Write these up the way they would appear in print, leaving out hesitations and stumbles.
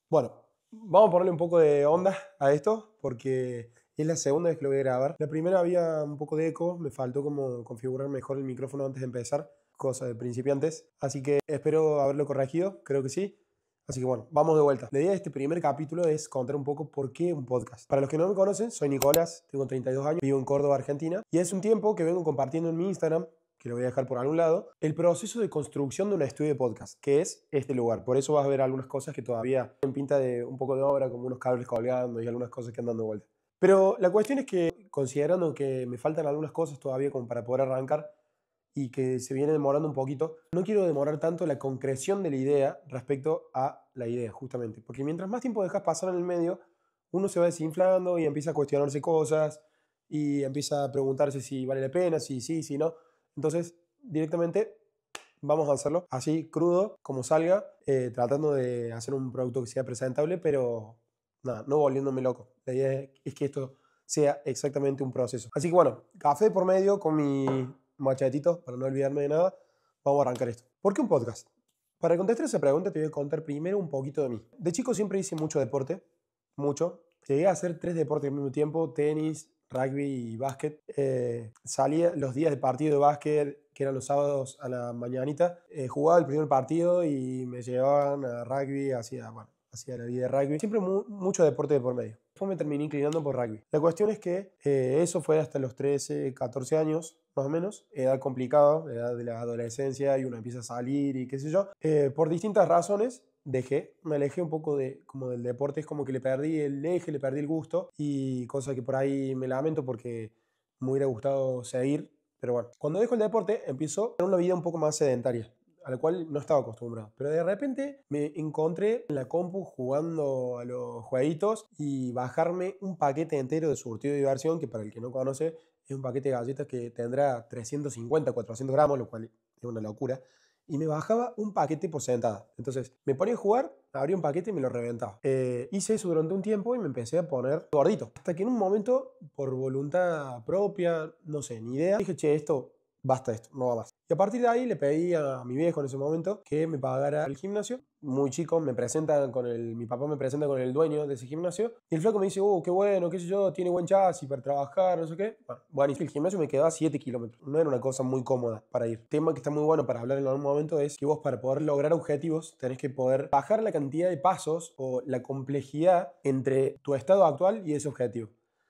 Bueno, vamos a ponerle un poco de onda a esto porque es la segunda vez que lo voy a grabar. La primera había un poco de eco, me faltó como configurar mejor el micrófono antes de empezar, cosa de principiantes. Así que espero haberlo corregido, creo que sí. Así que bueno, vamos de vuelta. La idea de este primer capítulo es contar un poco por qué un podcast. Para los que no me conocen, soy Nicolás, tengo 32 años, vivo en Córdoba, Argentina, y es un tiempo que vengo compartiendo en mi Instagram, que lo voy a dejar por algún lado, el proceso de construcción de un estudio de podcast, que es este lugar. Por eso vas a ver algunas cosas que todavía en pinta de un poco de obra, como unos cables colgando y algunas cosas que andan dando vuelta. Pero la cuestión es que, considerando que me faltan algunas cosas todavía como para poder arrancar y que se viene demorando un poquito, no quiero demorar tanto la concreción de la idea respecto a la idea, justamente. Porque mientras más tiempo dejas pasar en el medio, uno se va desinflando y empieza a cuestionarse cosas y empieza a preguntarse si vale la pena, si sí, si no. Entonces, directamente vamos a hacerlo así, crudo, como salga, tratando de hacer un producto que sea presentable, pero nada, no volviéndome loco. La idea es que esto sea exactamente un proceso. Así que bueno, café por medio con mi machetito, para no olvidarme de nada, vamos a arrancar esto. ¿Por qué un podcast? Para contestar esa pregunta te voy a contar primero un poquito de mí. De chico siempre hice mucho deporte, mucho. Llegué a hacer 3 deportes al mismo tiempo: tenis, rugby y básquet. Salía los días de partido de básquet, que eran los sábados a la mañanita. Jugaba el primer partido y me llevaban a rugby, hacía la vida de rugby. Siempre mucho deporte de por medio. Después me terminé inclinando por rugby. La cuestión es que eso fue hasta los 13, 14 años, más o menos. Edad complicada, edad de la adolescencia, y uno empieza a salir y qué sé yo. Por distintas razones me alejé un poco como del deporte. Es como que le perdí el eje, le perdí el gusto, y cosa que por ahí me lamento porque me hubiera gustado seguir. Pero bueno, cuando dejo el deporte empiezo a tener una vida un poco más sedentaria, a la cual no estaba acostumbrado. Pero de repente me encontré en la compu jugando a los jueguitos y bajarme un paquete entero de surtido de diversión, que para el que no conoce es un paquete de galletas que tendrá 350, 400 gramos, lo cual es una locura. Y me bajaba un paquete por sentada. Entonces me ponía a jugar, abría un paquete y me lo reventaba. Hice eso durante un tiempo y me empecé a poner gordito. Hasta que en un momento, por voluntad propia, no sé, ni idea, dije, che, basta esto, no va más. Y a partir de ahí le pedí a mi viejo en ese momento que me pagara el gimnasio. Muy chico, mi papá me presenta con el dueño de ese gimnasio, y el flaco me dice, qué bueno, qué sé yo, tiene buen chasis para trabajar, no sé qué. Bueno, y el gimnasio me quedaba 7 kilómetros. No era una cosa muy cómoda para ir. Tema que está muy bueno para hablar en algún momento es que vos, para poder lograr objetivos, tenés que poder bajar la cantidad de pasos o la complejidad entre tu estado actual y ese objetivo.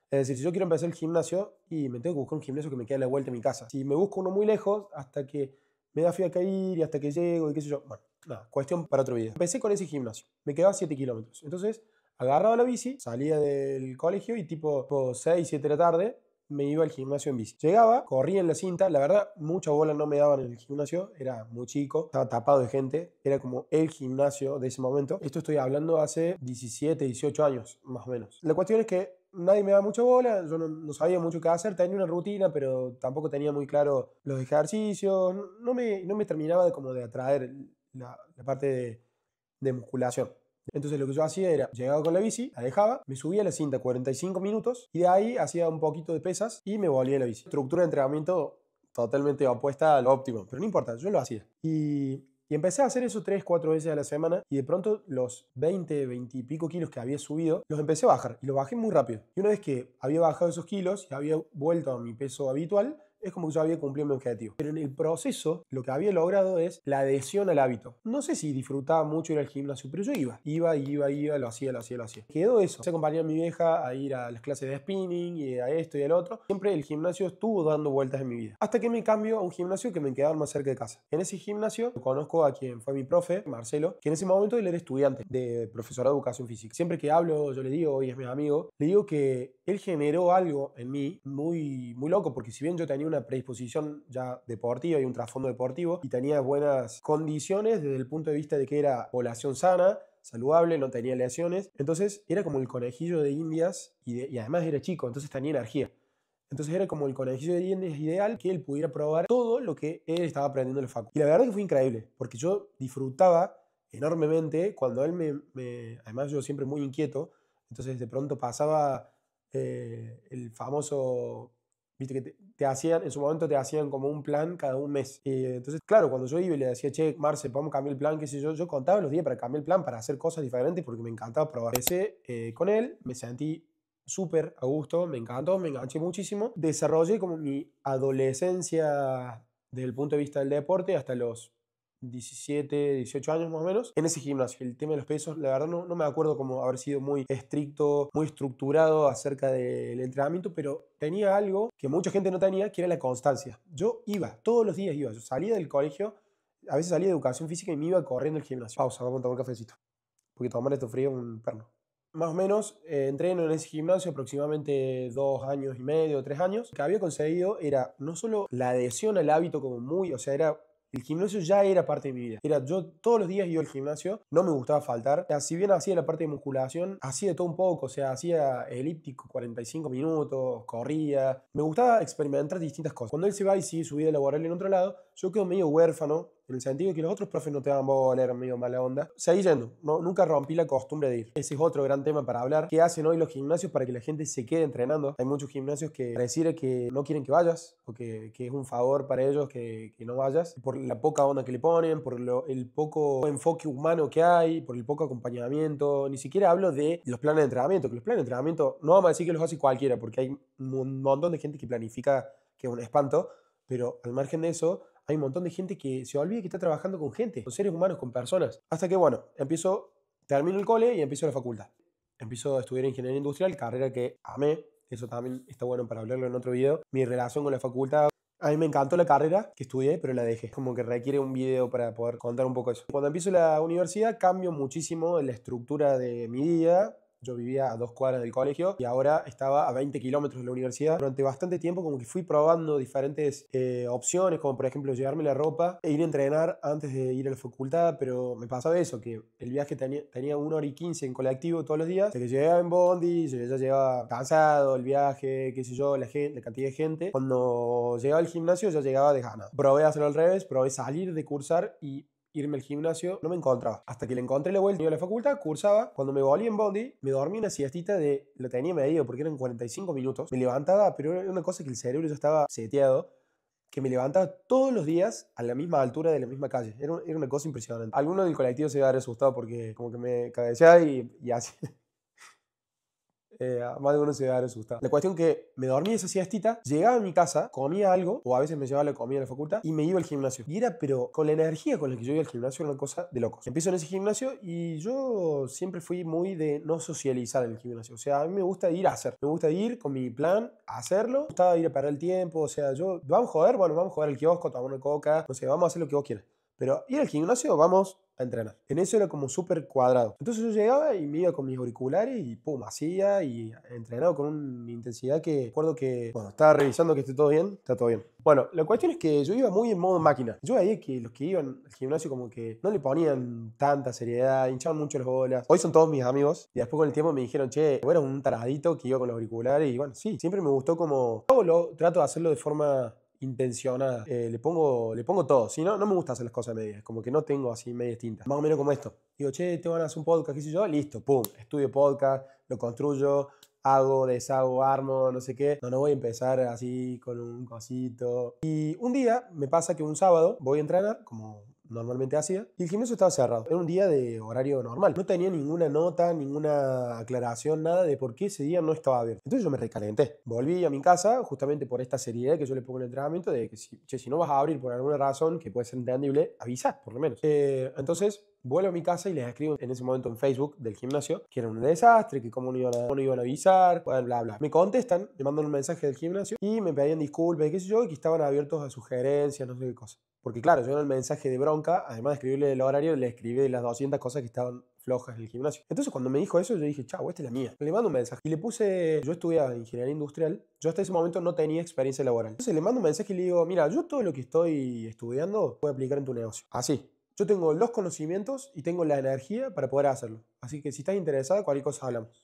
Es decir, si yo quiero empezar el gimnasio, y me tengo que buscar un gimnasio que me quede a la vuelta de mi casa. Si me busco uno muy lejos, hasta que me da frío a caer y hasta que llego y qué sé yo. Bueno, nada, cuestión para otro video. Empecé con ese gimnasio, me quedaba 7 kilómetros. Entonces agarraba la bici, salía del colegio y tipo 6, 7 de la tarde me iba al gimnasio en bici. Llegaba, corría en la cinta. La verdad, mucha bola no me daban en el gimnasio, era muy chico, estaba tapado de gente, era como el gimnasio de ese momento. Esto estoy hablando hace 17, 18 años, más o menos. La cuestión es que nadie me daba mucha bola, yo no sabía mucho qué hacer, tenía una rutina, pero tampoco tenía muy claro los ejercicios. No me terminaba de atraer la parte de musculación. Entonces lo que yo hacía era, llegaba con la bici, la dejaba, me subía a la cinta 45 minutos y de ahí hacía un poquito de pesas y me volvía a la bici. Estructura de entrenamiento totalmente opuesta al óptimo, pero no importa, yo lo hacía. Y empecé a hacer eso 3, 4 veces a la semana, y de pronto los 20, 20 y pico kilos que había subido, los empecé a bajar, y los bajé muy rápido. Y una vez que había bajado esos kilos y había vuelto a mi peso habitual, es como que yo había cumplido mi objetivo. Pero en el proceso, lo que había logrado es la adhesión al hábito. No sé si disfrutaba mucho ir al gimnasio, pero yo iba, lo hacía. Quedó eso. Se acompañé a mi vieja a ir a las clases de spinning y a esto y al otro. Siempre el gimnasio estuvo dando vueltas en mi vida. Hasta que me cambio a un gimnasio que me quedaba más cerca de casa. En ese gimnasio conozco a quien fue mi profe, Marcelo, que en ese momento él era estudiante de profesorado de educación física. Siempre que hablo, yo le digo, y es mi amigo, le digo que él generó algo en mí muy, muy loco, porque si bien yo tenía una predisposición ya deportiva y un trasfondo deportivo y tenía buenas condiciones desde el punto de vista de que era población sana, saludable, no tenía lesiones, entonces era como el conejillo de Indias, y además era chico, entonces tenía energía. Entonces era como el conejillo de Indias ideal, que él pudiera probar todo lo que él estaba aprendiendo en el facu. Y la verdad que fue increíble, porque yo disfrutaba enormemente cuando él además yo siempre muy inquieto, entonces de pronto pasaba el famoso Viste que te hacían, en su momento te hacían como un plan cada un mes. Entonces, claro, cuando yo iba y le decía, che, Marce, podemos cambiar el plan, qué sé yo contaba los días para cambiar el plan, para hacer cosas diferentes, porque me encantaba probar. Empecé con él, me sentí súper a gusto, me encantó, me enganché muchísimo. Desarrollé como mi adolescencia desde el punto de vista del deporte hasta los 17, 18 años más o menos, en ese gimnasio. El tema de los pesos, la verdad no me acuerdo como haber sido muy estricto, muy estructurado acerca del entrenamiento, pero tenía algo que mucha gente no tenía, que era la constancia. Yo iba, todos los días iba, yo salía del colegio, a veces salía de educación física y me iba corriendo al gimnasio. Pausa, vamos a tomar un cafecito, porque tomar esto frío es un perno. Más o menos entreno en ese gimnasio aproximadamente 2 años y medio, 3 años. Lo que había conseguido era no solo la adhesión al hábito como muy, o sea, el gimnasio ya era parte de mi vida. Yo todos los días iba al gimnasio, no me gustaba faltar. O sea, si bien hacía la parte de musculación, hacía de todo un poco, o sea, hacía elíptico 45 minutos, corría. Me gustaba experimentar distintas cosas. Cuando él se va y sigue su vida laboral en otro lado, yo quedo medio huérfano, en el sentido de que los otros profes no te daban bola, eran medio mala onda. Seguí yendo, nunca rompí la costumbre de ir. Ese es otro gran tema para hablar. ¿Qué hacen hoy los gimnasios para que la gente se quede entrenando? Hay muchos gimnasios que pareciera que no quieren que vayas, o que es un favor para ellos que no vayas, por la poca onda que le ponen, por el poco enfoque humano que hay, por el poco acompañamiento. Ni siquiera hablo de los planes de entrenamiento, que los planes de entrenamiento no vamos a decir que los hace cualquiera, porque hay un montón de gente que planifica, que es un espanto, pero al margen de eso, hay un montón de gente que se olvida que está trabajando con gente, con seres humanos, con personas. Hasta que, bueno, termino el cole y empiezo la facultad. Empiezo a estudiar ingeniería industrial, carrera que amé. Eso también está bueno para hablarlo en otro video. Mi relación con la facultad. A mí me encantó la carrera que estudié, pero la dejé. Como que requiere un video para poder contar un poco eso. Cuando empiezo la universidad, cambio muchísimo la estructura de mi día. Yo vivía a 2 cuadras del colegio y ahora estaba a 20 kilómetros de la universidad. Durante bastante tiempo como que fui probando diferentes opciones, como por ejemplo llevarme la ropa e ir a entrenar antes de ir a la facultad, pero me pasaba eso, que el viaje tenía 1 hora y 15 en colectivo todos los días, hasta que llegaba en bondi, yo ya llegaba cansado, el viaje, qué sé yo, la cantidad de gente. Cuando llegaba al gimnasio ya llegaba desganado. Probé hacerlo al revés, probé salir de cursar y irme al gimnasio, no me encontraba. Hasta que le encontré la vuelta, iba a la facultad, cursaba. Cuando me volví en bondi, me dormí una siestita lo tenía medido porque eran 45 minutos. Me levantaba, pero era una cosa que el cerebro ya estaba seteado, que me levantaba todos los días a la misma altura de la misma calle. Era una cosa impresionante. Alguno del colectivo se iba a haber asustado porque como que me cabeceaba y así. Más de uno se va a haber asustado. La cuestión que me dormí esa siestita, llegaba a mi casa, comía algo, o a veces me llevaba la comida a la facultad, y me iba al gimnasio. Y era, pero con la energía con la que yo iba al gimnasio, era una cosa de locos. Empiezo en ese gimnasio y yo siempre fui muy de no socializar en el gimnasio. O sea, a mí me gusta ir a hacer. Me gusta ir con mi plan a hacerlo. Me gustaba ir a perder el tiempo. O sea, vamos a joder, bueno, vamos a jugar al kiosco, tomar una coca, no sé, vamos a hacer lo que vos quieras. Pero ir al gimnasio, vamos a entrenar. En eso era como súper cuadrado. Entonces yo llegaba y me iba con mis auriculares y pum, hacía y entrenaba con una intensidad que recuerdo que, bueno, estaba revisando que esté todo bien, está todo bien. Bueno, la cuestión es que yo iba muy en modo máquina. Yo veía que los que iban al gimnasio como que no le ponían tanta seriedad, hinchaban mucho las bolas. Hoy son todos mis amigos y después con el tiempo me dijeron, che, vos eras un taradito que iba con los auriculares y bueno, sí, siempre me gustó como... Trato de hacerlo de forma intencionada, le pongo todo. Si no, no me gusta hacer las cosas medias, como que no tengo así medias tintas. Más o menos como esto. Digo, che, te van a hacer un podcast, qué sé yo, listo, pum, estudio podcast, lo construyo, hago, deshago, armo, no sé qué. No voy a empezar así con un cosito. Y un día me pasa que un sábado voy a entrenar, como normalmente hacía, y el gimnasio estaba cerrado. Era un día de horario normal. No tenía ninguna nota, ninguna aclaración, nada de por qué ese día no estaba abierto. Entonces yo me recalenté. Volví a mi casa justamente por esta seriedad que yo le pongo en el entrenamiento de que si no vas a abrir por alguna razón que puede ser entendible, avisad por lo menos. Entonces vuelvo a mi casa y les escribo en ese momento en Facebook del gimnasio que era un desastre, que cómo no iban a avisar, bla, bla, bla. Me contestan, me mandan un mensaje del gimnasio y me pedían disculpas y qué sé yo, y que estaban abiertos a sugerencias, no sé qué cosa. Porque claro, yo en el mensaje de bronca, además de escribirle el horario, le escribí de las 200 cosas que estaban flojas en el gimnasio. Entonces cuando me dijo eso, yo dije, chau, esta es la mía. Le mando un mensaje y le puse, yo estudiaba ingeniería industrial, yo hasta ese momento no tenía experiencia laboral. Entonces le mando un mensaje y le digo, mira, yo todo lo que estoy estudiando puedo aplicar en tu negocio. Así. Yo tengo los conocimientos y tengo la energía para poder hacerlo. Así que si estás interesada, cualquier cosa hablamos.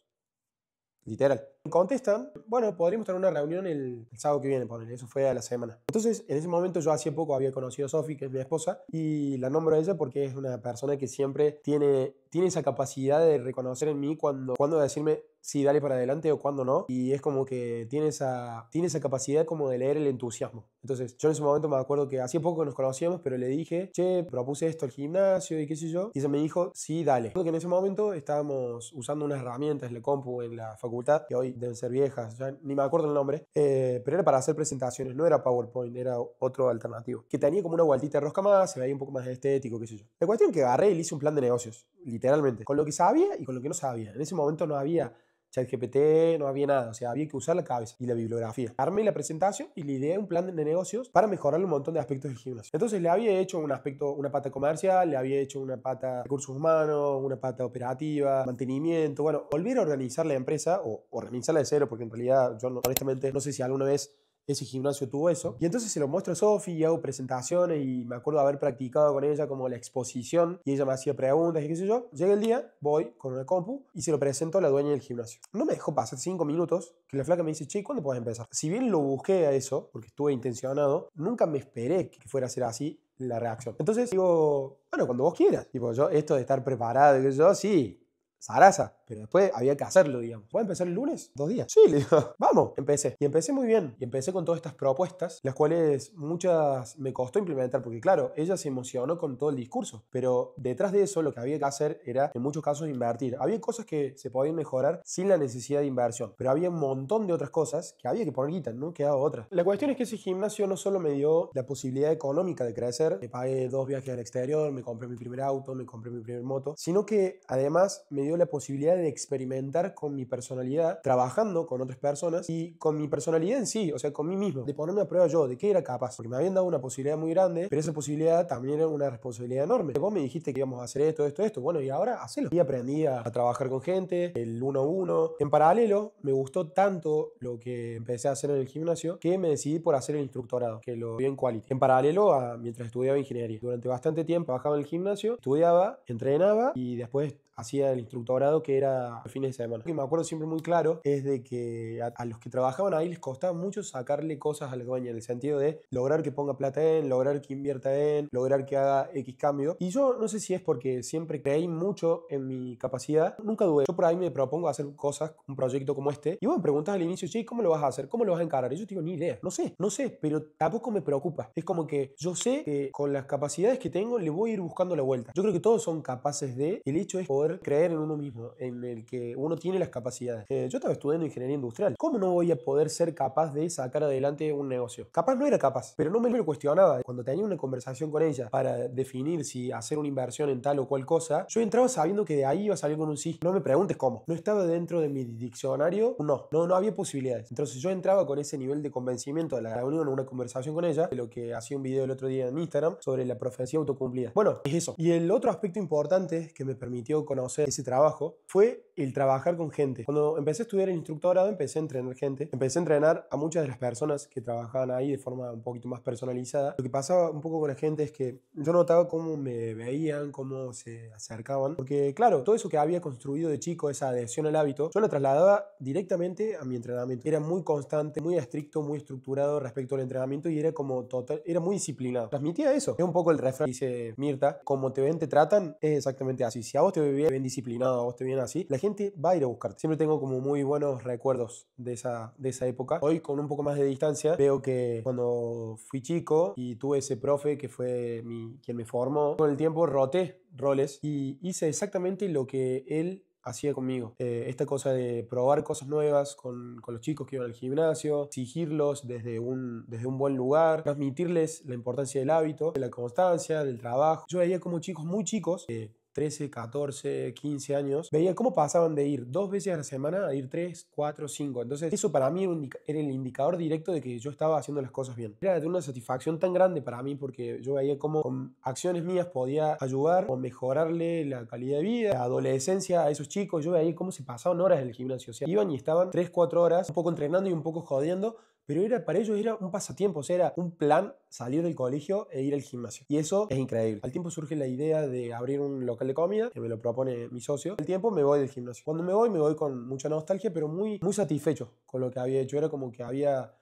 Literal. Me contestan, bueno, podríamos tener una reunión el sábado que viene, ponele, eso fue a la semana. Entonces, en ese momento yo hacía poco había conocido a Sofi, que es mi esposa, y la nombro a ella porque es una persona que siempre tiene esa capacidad de reconocer en mí cuando decirme sí, dale para adelante o cuando no, y es como que tiene esa capacidad como de leer el entusiasmo. Entonces, yo en ese momento me acuerdo que hacía poco que nos conocíamos, pero le dije, che, propuse esto al gimnasio y qué sé yo, y ella me dijo, sí, dale. Porque en ese momento estábamos usando unas herramientas en la compu en la facultad, que hoy deben ser viejas, ya ni me acuerdo el nombre, pero era para hacer presentaciones, no era PowerPoint, era otro alternativo, que tenía como una vueltita de rosca más, se veía un poco más estético, qué sé yo. La cuestión es que agarré y le hice un plan de negocios, literalmente, con lo que sabía y con lo que no sabía. En ese momento no había ChatGPT, no había nada, o sea, había que usar la cabeza y la bibliografía. Armé la presentación y le ideé un plan de negocios para mejorar un montón de aspectos del gimnasio. Entonces le había hecho un aspecto, una pata comercial, le había hecho una pata de recursos humanos, una pata operativa, mantenimiento, bueno, volver a organizar la empresa o organizarla de cero, porque en realidad yo honestamente no sé si alguna vez ese gimnasio tuvo eso. Y entonces se lo muestro a Sofi y hago presentaciones y me acuerdo de haber practicado con ella como la exposición y ella me hacía preguntas y qué sé yo. Llega el día, voy con una compu y se lo presento a la dueña del gimnasio. No me dejó pasar 5 minutos que la flaca me dice, che, ¿cuándo puedes empezar? Si bien lo busqué a eso, porque estuve intencionado, nunca me esperé que fuera a ser así la reacción. Entonces digo, bueno, cuando vos quieras. Tipo, yo esto de estar preparado, que yo, sí, Sarasa, pero después había que hacerlo, digamos. ¿Puedo empezar el lunes? 2 días. Sí, le digo, vamos, empecé. Y empecé muy bien. Y empecé con todas estas propuestas, las cuales muchas me costó implementar, porque claro, ella se emocionó con todo el discurso, pero detrás de eso lo que había que hacer era, en muchos casos, invertir. Había cosas que se podían mejorar sin la necesidad de inversión, pero había un montón de otras cosas que había que poner guita, no quedaba otra. La cuestión es que ese gimnasio no solo me dio la posibilidad económica de crecer, me pagué 2 viajes al exterior, me compré mi primer auto, me compré mi primer moto, sino que además me dio la posibilidad de experimentar con mi personalidad, trabajando con otras personas y con mi personalidad en sí, o sea, con mí mismo, de ponerme a prueba yo, de qué era capaz, porque me habían dado una posibilidad muy grande, pero esa posibilidad también era una responsabilidad enorme. Vos me dijiste que íbamos a hacer esto, bueno, y ahora hacelo. Y aprendí a trabajar con gente, el uno a uno. En paralelo, me gustó tanto lo que empecé a hacer en el gimnasio que me decidí por hacer el instructorado, que lo vi en Quality. En paralelo a mientras estudiaba ingeniería. Durante bastante tiempo trabajaba en el gimnasio, estudiaba, entrenaba y después hacía el instructorado, que era a fines de semana. Lo que me acuerdo siempre muy claro es de que a los que trabajaban ahí les costaba mucho sacarle cosas a la dueña, en el sentido de lograr que ponga plata en, lograr que invierta en, lograr que haga X cambio. Y yo no sé si es porque siempre creí mucho en mi capacidad, nunca dudé. Yo por ahí me propongo hacer cosas, un proyecto como este, y vos me preguntás al inicio, che, ¿cómo lo vas a hacer? ¿Cómo lo vas a encarar? Y yo te digo, ni idea. No sé, pero tampoco me preocupa. Es como que yo sé que con las capacidades que tengo le voy a ir buscando la vuelta. Yo creo que todos son capaces de, el hecho es poder creer en uno mismo, en el que uno tiene las capacidades. Yo estaba estudiando ingeniería industrial. ¿Cómo no voy a poder ser capaz de sacar adelante un negocio? Capaz no era capaz, pero no me lo cuestionaba. Cuando tenía una conversación con ella para definir si hacer una inversión en tal o cual cosa, yo entraba sabiendo que de ahí iba a salir con un sí. No me preguntes cómo. No estaba dentro de mi diccionario, no había posibilidades. Entonces yo entraba con ese nivel de convencimiento de la reunión, una conversación con ella, de lo que hacía un video el otro día en Instagram sobre la profecía autocumplida. Bueno, es eso. Y el otro aspecto importante que me permitió conocer ese trabajo fue el trabajar con gente. Cuando empecé a estudiar el instructorado, empecé a entrenar gente, empecé a entrenar a muchas de las personas que trabajaban ahí de forma un poquito más personalizada. Lo que pasaba un poco con la gente es que yo notaba cómo me veían, cómo se acercaban, porque claro, todo eso que había construido de chico, esa adhesión al hábito, yo lo trasladaba directamente a mi entrenamiento. Era muy constante, muy estricto, muy estructurado respecto al entrenamiento y era como total, era muy disciplinado. Transmitía eso. Es un poco el refrán que dice Mirta, como te ven, te tratan, es exactamente así. Si a vos te ven disciplinado, a vos te ven así, la gente va a ir a buscarte. Siempre tengo como muy buenos recuerdos de esa época. Hoy, con un poco más de distancia, veo que cuando fui chico y tuve ese profe que fue quien me formó, con el tiempo roté roles y hice exactamente lo que él hacía conmigo. Esta cosa de probar cosas nuevas con los chicos que iban al gimnasio, exigirlos desde un buen lugar, transmitirles la importancia del hábito, de la constancia, del trabajo. Yo veía como chicos muy chicos, 13, 14, 15 años, veía cómo pasaban de ir 2 veces a la semana a ir 3, 4, 5. Entonces eso para mí era el indicador directo de que yo estaba haciendo las cosas bien. Era de una satisfacción tan grande para mí porque yo veía cómo con acciones mías podía ayudar o mejorarle la calidad de vida, la adolescencia a esos chicos. Yo veía cómo se pasaban horas en el gimnasio. O sea, iban y estaban 3, 4 horas, un poco entrenando y un poco jodiendo, pero para ellos era un pasatiempo, o sea, era un plan salir del colegio e ir al gimnasio. Y eso es increíble. Al tiempo surge la idea de abrir un local de comida, que me lo propone mi socio. Al tiempo me voy del gimnasio. Cuando me voy con mucha nostalgia, pero muy, muy satisfecho con lo que había hecho. Era como que había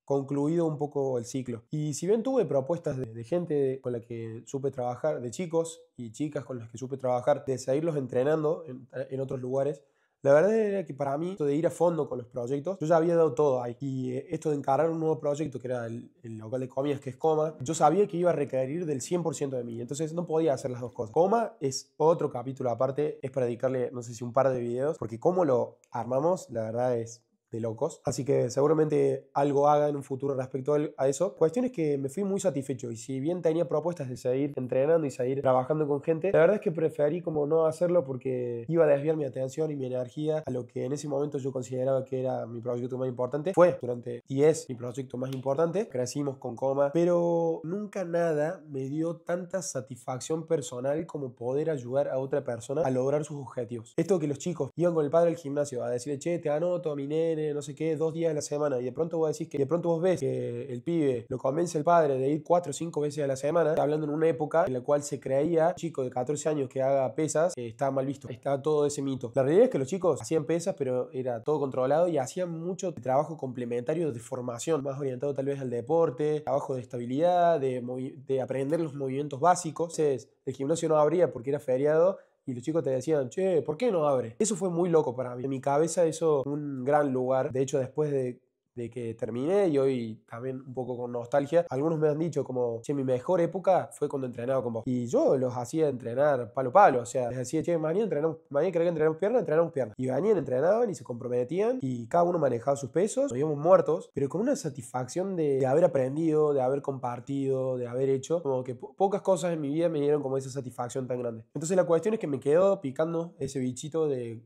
concluido un poco el ciclo. Y si bien tuve propuestas de gente con la que supe trabajar, de chicos y chicas con las que supe trabajar, de seguirlos entrenando en otros lugares, la verdad era que para mí, esto de ir a fondo con los proyectos, yo ya había dado todo ahí. Y esto de encarar un nuevo proyecto, que era el local de comidas, que es Coma, yo sabía que iba a requerir del 100% de mí. Entonces no podía hacer las dos cosas. Coma es otro capítulo aparte, es para dedicarle, no sé si un par de videos, porque cómo lo armamos, la verdad es de locos. Así que seguramente algo haga en un futuro respecto a eso. Cuestión es que me fui muy satisfecho y si bien tenía propuestas de seguir entrenando y seguir trabajando con gente, la verdad es que preferí como no hacerlo porque iba a desviar mi atención y mi energía a lo que en ese momento yo consideraba que era mi proyecto más importante. Fue durante y es mi proyecto más importante. Crecimos con Coma, pero nunca nada me dio tanta satisfacción personal como poder ayudar a otra persona a lograr sus objetivos. Esto que los chicos iban con el padre al gimnasio a decirle, che, te anoto a mi nene, no sé qué, 2 días a la semana, y de pronto vos decís que de pronto vos ves que el pibe lo convence el padre de ir 4 o 5 veces a la semana, hablando en una época en la cual se creía un chico de 14 años que haga pesas, estaba mal visto, estaba todo ese mito. La realidad es que los chicos hacían pesas, pero era todo controlado y hacían mucho trabajo complementario de formación, más orientado tal vez al deporte, trabajo de estabilidad, de aprender los movimientos básicos. Entonces, el gimnasio no abría porque era feriado y los chicos te decían, che, ¿por qué no abre? Eso fue muy loco para mí. En mi cabeza eso fue un gran lugar. De hecho, después de que terminé y hoy también un poco con nostalgia, algunos me han dicho como, che, mi mejor época fue cuando entrenaba con vos. Y yo los hacía entrenar palo a palo, o sea, les decía, che, mañana creo que entrenamos piernas. Y venían, entrenaban y se comprometían y cada uno manejaba sus pesos, nos íbamos muertos, pero con una satisfacción de haber aprendido, de haber compartido, de haber hecho, como que pocas cosas en mi vida me dieron como esa satisfacción tan grande. Entonces la cuestión es que me quedó picando ese bichito de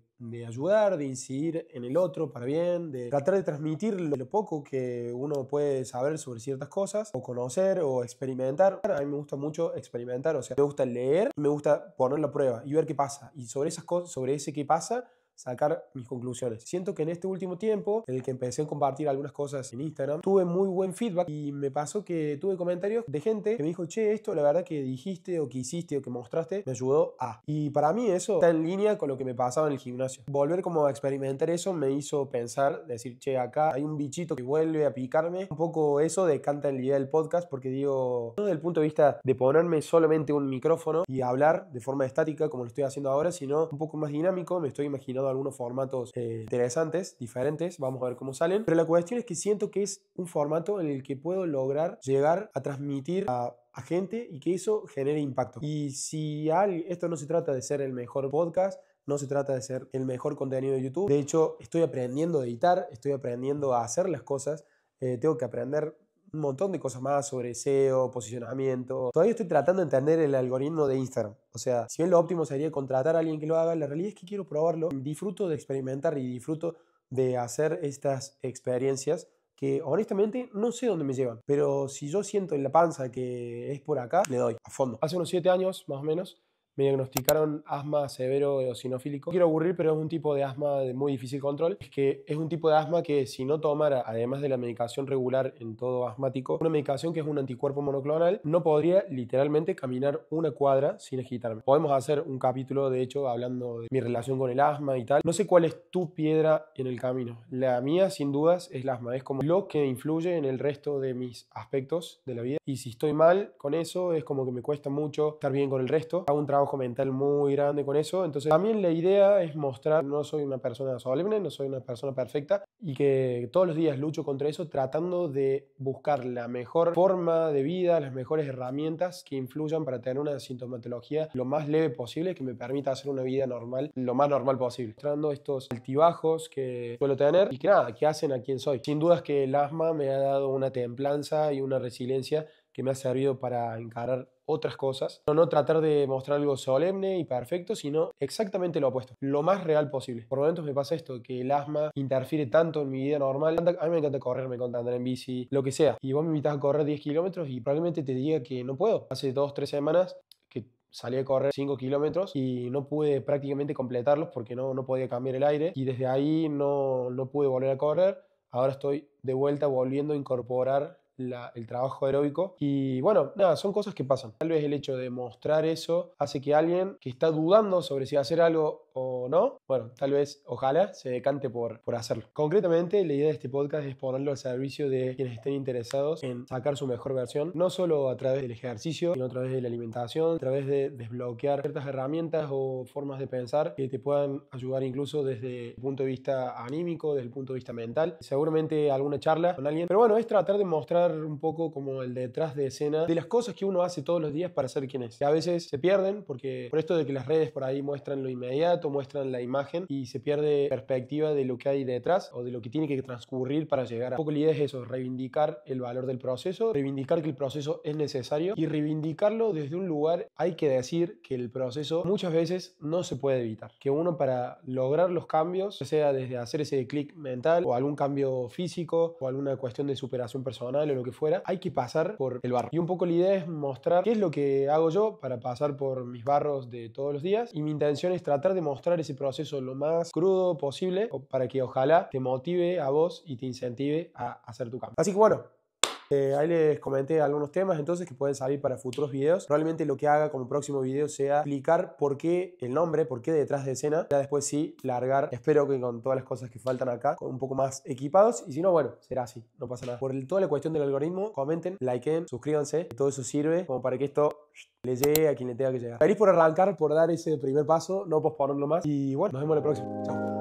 ayudar, de incidir en el otro para bien, de tratar de transmitir lo poco que uno puede saber sobre ciertas cosas, o conocer, o experimentar. A mí me gusta mucho experimentar, o sea, me gusta leer, me gusta ponerlo a prueba y ver qué pasa. Y sobre esas cosas, sobre ese qué pasa, sacar mis conclusiones. Siento que en este último tiempo, en el que empecé a compartir algunas cosas en Instagram, tuve muy buen feedback y me pasó que tuve comentarios de gente que me dijo, che, esto la verdad que dijiste o que hiciste o que mostraste me ayudó a. Y para mí eso está en línea con lo que me pasaba en el gimnasio. Volver como a experimentar eso me hizo pensar, decir, che, acá hay un bichito que vuelve a picarme. Un poco eso decanta en la idea del podcast porque digo, no desde el punto de vista de ponerme solamente un micrófono y hablar de forma estática como lo estoy haciendo ahora, sino un poco más dinámico. Me estoy imaginando algunos formatos interesantes, diferentes, vamos a ver cómo salen, pero la cuestión es que siento que es un formato en el que puedo lograr llegar a transmitir a gente y que eso genere impacto. Y si esto no se trata de ser el mejor podcast, no se trata de ser el mejor contenido de YouTube. De hecho, estoy aprendiendo a editar, estoy aprendiendo a hacer las cosas, tengo que aprender un montón de cosas más sobre SEO, posicionamiento. Todavía estoy tratando de entender el algoritmo de Instagram. O sea, si bien lo óptimo sería contratar a alguien que lo haga, la realidad es que quiero probarlo. Disfruto de experimentar y disfruto de hacer estas experiencias que honestamente no sé dónde me llevan. Pero si yo siento en la panza que es por acá, le doy a fondo. Hace unos 7 años, más o menos, me diagnosticaron asma severo eosinofílico. No quiero aburrir, pero es un tipo de asma de muy difícil control. Es que es un tipo de asma que si no tomara, además de la medicación regular en todo asmático, una medicación que es un anticuerpo monoclonal, no podría literalmente caminar una cuadra sin agitarme. Podemos hacer un capítulo, de hecho, hablando de mi relación con el asma y tal. No sé cuál es tu piedra en el camino. La mía, sin dudas, es el asma. Es como lo que influye en el resto de mis aspectos de la vida. Y si estoy mal con eso, es como que me cuesta mucho estar bien con el resto. Hago un trabajo mental muy grande con eso. Entonces también la idea es mostrar, no soy una persona solemne, no soy una persona perfecta y que todos los días lucho contra eso tratando de buscar la mejor forma de vida, las mejores herramientas que influyan para tener una sintomatología lo más leve posible, que me permita hacer una vida normal, lo más normal posible. Mostrando estos altibajos que suelo tener y que nada, que hacen a quien soy. Sin dudas que el asma me ha dado una templanza y una resiliencia que me ha servido para encarar otras cosas. No tratar de mostrar algo solemne y perfecto, sino exactamente lo opuesto, lo más real posible. Por momentos me pasa esto, que el asma interfiere tanto en mi vida normal. A mí me encanta correr, me encanta andar en bici, lo que sea. Y vos me invitas a correr 10 kilómetros y probablemente te diga que no puedo. Hace 2 o 3 semanas que salí a correr 5 kilómetros y no pude prácticamente completarlos porque no podía cambiar el aire. Y desde ahí no pude volver a correr. Ahora estoy de vuelta volviendo a incorporar el trabajo aeróbico. Y bueno, nada, son cosas que pasan. Tal vez el hecho de mostrar eso hace que alguien que está dudando sobre si hacer algo o no, bueno, tal vez, ojalá, se decante por hacerlo. Concretamente, la idea de este podcast es ponerlo al servicio de quienes estén interesados en sacar su mejor versión, no solo a través del ejercicio, sino a través de la alimentación, a través de desbloquear ciertas herramientas o formas de pensar que te puedan ayudar incluso desde el punto de vista anímico, desde el punto de vista mental. Seguramente alguna charla con alguien, pero bueno, es tratar de mostrar un poco como el detrás de escena de las cosas que uno hace todos los días para ser quien es. Que a veces se pierden porque por esto de que las redes por ahí muestran lo inmediato, muestran la imagen y se pierde perspectiva de lo que hay detrás o de lo que tiene que transcurrir para llegar a... Un poco la idea es eso, reivindicar el valor del proceso, reivindicar que el proceso es necesario y reivindicarlo desde un lugar, hay que decir que el proceso muchas veces no se puede evitar. Que uno para lograr los cambios, ya sea desde hacer ese clic mental o algún cambio físico o alguna cuestión de superación personal o lo que fuera, hay que pasar por el barro. Y un poco la idea es mostrar qué es lo que hago yo para pasar por mis barros de todos los días y mi intención es tratar de mostrar ese proceso lo más crudo posible para que ojalá te motive a vos y te incentive a hacer tu cambio. Así que bueno, ahí les comenté algunos temas entonces que pueden salir para futuros videos. Probablemente lo que haga como próximo video sea explicar por qué el nombre, por qué detrás de escena. Ya después sí, largar, espero que con todas las cosas que faltan acá, con un poco más equipados. Y si no, bueno, será así, no pasa nada. Por toda la cuestión del algoritmo, comenten, likeen, suscríbanse. Todo eso sirve como para que esto le llegue a quien le tenga que llegar. Feliz por arrancar, por dar ese primer paso, no posponerlo más. Y bueno, nos vemos la próxima. Chao.